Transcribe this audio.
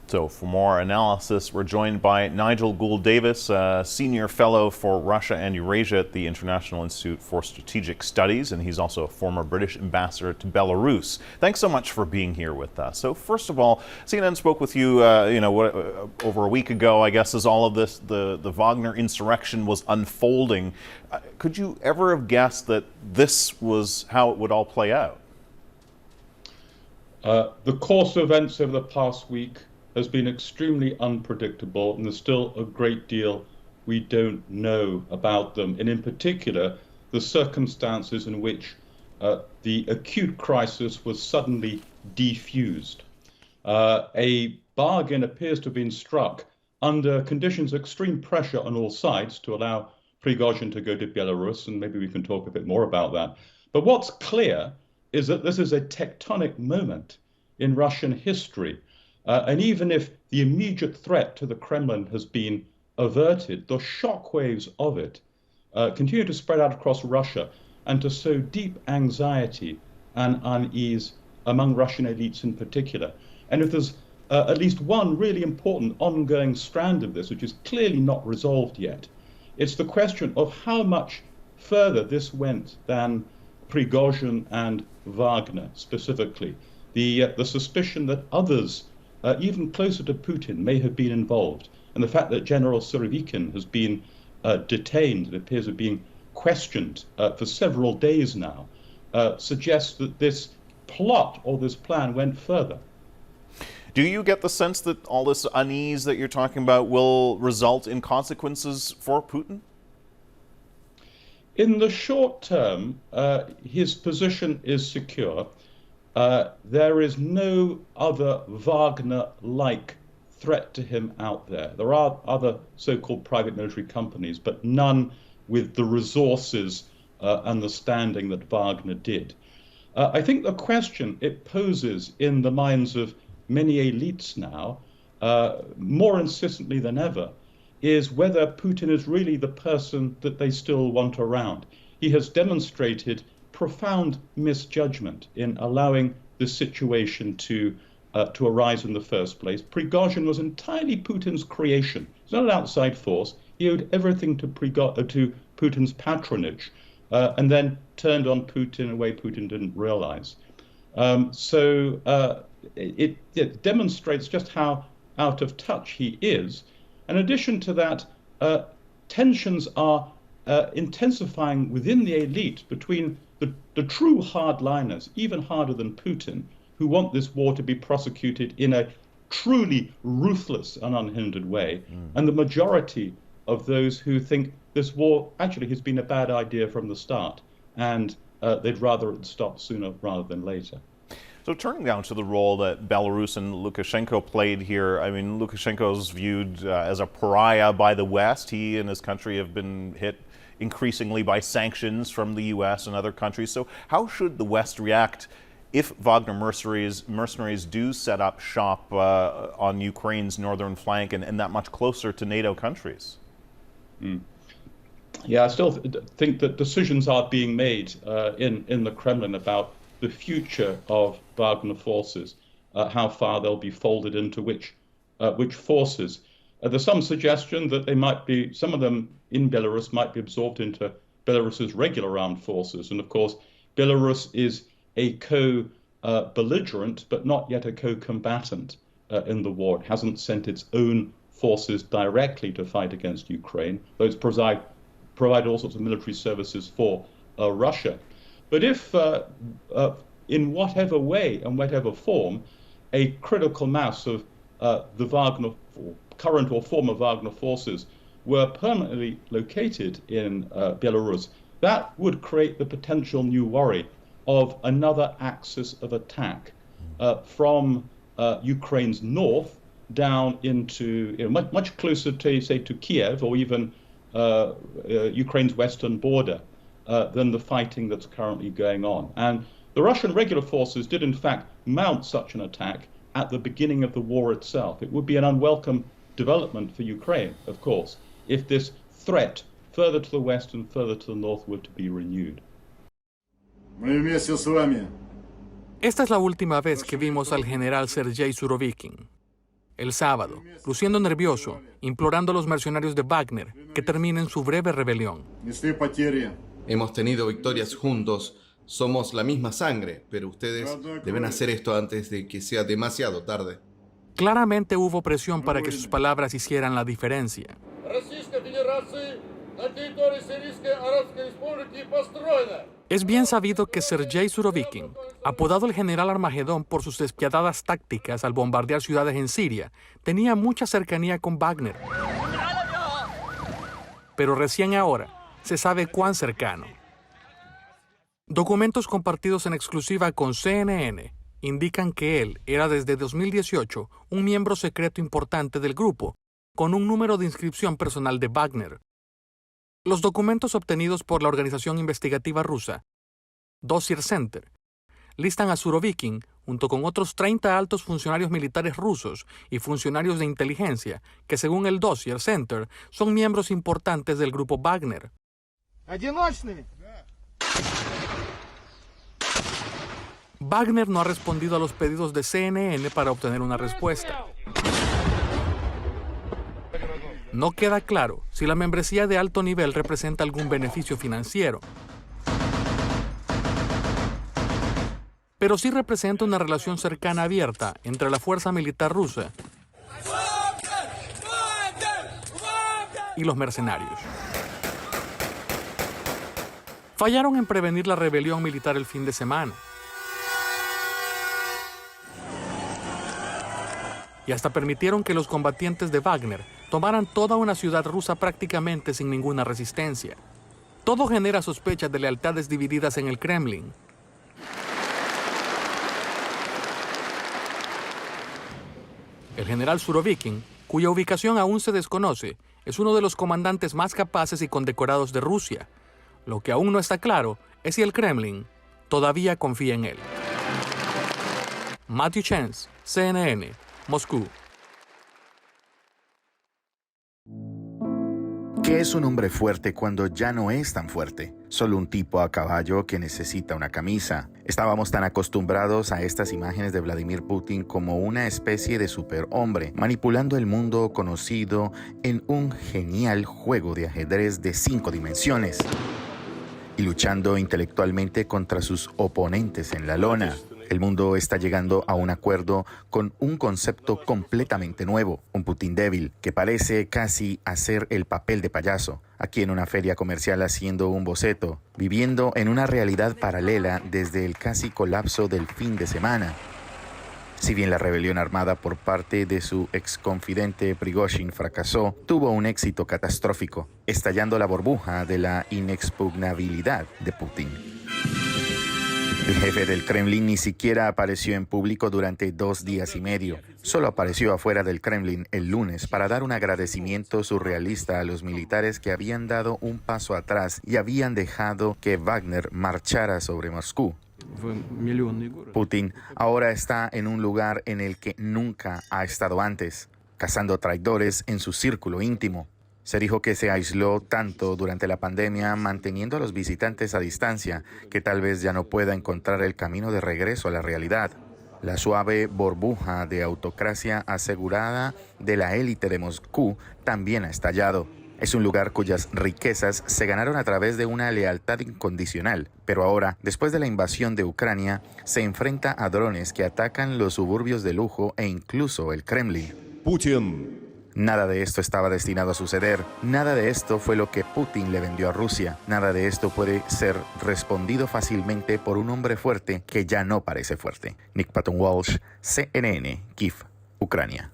So for more analysis, we're joined by Nigel Gould Davies, Senior Fellow for Russia and Eurasia at the International Institute for Strategic Studies, and he's also a former British ambassador to Belarus. Thanks so much for being here with us. So first of all, CNN spoke with you, over a week ago, I guess, as all of this, the Wagner insurrection was unfolding. Could you ever have guessed that this was how it would all play out? The course of events over the past week has been extremely unpredictable, and there's still a great deal we don't know about them, and in particular, the circumstances in which the acute crisis was suddenly defused. A bargain appears to have been struck under conditions of extreme pressure on all sides to allow Prigozhin to go to Belarus, and maybe we can talk a bit more about that. But what's clear is that this is a tectonic moment in Russian history. And even if the immediate threat to the Kremlin has been averted, the shockwaves of it continue to spread out across Russia and to sow deep anxiety and unease among Russian elites in particular. And if there's at least one really important ongoing strand of this, which is clearly not resolved yet, it's the question of how much further this went than Prigozhin and Wagner specifically. The suspicion that others even closer to Putin may have been involved, and the fact that General Surovikin has been detained and appears to have been questioned for several days now suggests that this plot or this plan went further. Do you get the sense that all this unease that you're talking about will result in consequences for Putin? In the short term, his position is secure. There is no other Wagner-like threat to him out there. There are other so-called private military companies, but none with the resources and the standing that Wagner did. I think the question it poses in the minds of many elites now, more insistently than ever, is whether Putin is really the person that they still want around. He has demonstrated profound misjudgment in allowing this situation to arise in the first place. Prigozhin was entirely Putin's creation. He's not an outside force. He owed everything to Putin's patronage, and then turned on Putin in a way Putin didn't realize. It demonstrates just how out of touch he is. In addition to that, tensions are intensifying within the elite between the true hardliners, even harder than Putin, who want this war to be prosecuted in a truly ruthless and unhindered way, and the majority of those who think this war actually has been a bad idea from the start, and they'd rather it stop sooner rather than later. So turning now to the role that Belarus and Lukashenko played here, I mean, Lukashenko's viewed as a pariah by the West. He and his country have been hit increasingly by sanctions from the U.S. and other countries. So how should the West react if Wagner mercenaries do set up shop on Ukraine's northern flank and that much closer to NATO countries? Yeah, I still think that decisions are being made in the Kremlin about the future of Wagner forces, how far they'll be folded into which forces. There's some suggestion that they might be, some of them in Belarus might be absorbed into Belarus's regular armed forces. And of course, Belarus is a co-belligerent, but not yet a co-combatant in the war. It hasn't sent its own forces directly to fight against Ukraine. Those provide all sorts of military services for Russia. But if, in whatever way and whatever form, a critical mass of the Wagner, current or former Wagner forces were permanently located in Belarus, that would create the potential new worry of another axis of attack from Ukraine's north down into much closer to, say, to Kiev or even Ukraine's western border than the fighting that's currently going on. And the Russian regular forces did in fact mount such an attack at the beginning of the war itself. It would be an unwelcome development for Ukraine, of course, if this threat further to the west and further to the north were to be renewed. Esta es la última vez que vimos al general Sergey Surovikin. el sábado, luciendo nervioso, implorando a los mercenarios de Wagner que terminen su breve rebelión. Hemos tenido victorias juntos, somos la misma sangre, pero ustedes deben hacer esto antes de que sea demasiado tarde. Claramente hubo presión para que sus palabras hicieran la diferencia. Es bien sabido que Sergey Surovikin, apodado el general Armagedón por sus despiadadas tácticas al bombardear ciudades en Siria, tenía mucha cercanía con Wagner. Pero recién ahora se sabe cuán cercano. Documentos compartidos en exclusiva con CNN indican que él era desde 2018 un miembro secreto importante del grupo, con un número de inscripción personal de Wagner. Los documentos obtenidos por la organización investigativa rusa, Dossier Center, listan a Surovikin junto con otros 30 altos funcionarios militares rusos y funcionarios de inteligencia que, según el Dossier Center, son miembros importantes del grupo Wagner. Wagner no ha respondido a los pedidos de CNN para obtener una respuesta. No queda claro si la membresía de alto nivel representa algún beneficio financiero. Pero sí representa una relación cercana abierta entre la fuerza militar rusa y los mercenarios. Fallaron en prevenir la rebelión militar el fin de semana. Y hasta permitieron que los combatientes de Wagner tomaran toda una ciudad rusa prácticamente sin ninguna resistencia. Todo genera sospechas de lealtades divididas en el Kremlin. El general Surovikin, cuya ubicación aún se desconoce, es uno de los comandantes más capaces y condecorados de Rusia. Lo que aún no está claro es si el Kremlin todavía confía en él. Matthew Chance, CNN, Moscú. ¿Qué es un hombre fuerte cuando ya no es tan fuerte? Solo un tipo a caballo que necesita una camisa. Estábamos tan acostumbrados a estas imágenes de Vladimir Putin como una especie de superhombre, manipulando el mundo conocido en un genial juego de ajedrez de 5 dimensiones y luchando intelectualmente contra sus oponentes en la lona. El mundo está llegando a un acuerdo con un concepto completamente nuevo, un Putin débil, que parece casi hacer el papel de payaso, aquí en una feria comercial haciendo un boceto, viviendo en una realidad paralela desde el casi colapso del fin de semana. Si bien la rebelión armada por parte de su exconfidente Prigozhin fracasó, tuvo un éxito catastrófico, estallando la burbuja de la inexpugnabilidad de Putin. El jefe del Kremlin ni siquiera apareció en público durante 2 días y medio. Solo apareció afuera del Kremlin el lunes para dar un agradecimiento surrealista a los militares que habían dado un paso atrás y habían dejado que Wagner marchara sobre Moscú. Putin ahora está en un lugar en el que nunca ha estado antes, cazando traidores en su círculo íntimo. Se dijo que se aisló tanto durante la pandemia, manteniendo a los visitantes a distancia, que tal vez ya no pueda encontrar el camino de regreso a la realidad. La suave burbuja de autocracia asegurada de la élite de Moscú también ha estallado. Es un lugar cuyas riquezas se ganaron a través de una lealtad incondicional, pero ahora, después de la invasión de Ucrania, se enfrenta a drones que atacan los suburbios de lujo e incluso el Kremlin. Putin. Nada de esto estaba destinado a suceder. Nada de esto fue lo que Putin le vendió a Rusia. Nada de esto puede ser respondido fácilmente por un hombre fuerte que ya no parece fuerte. Nick Patton Walsh, CNN, Kiev, Ucrania.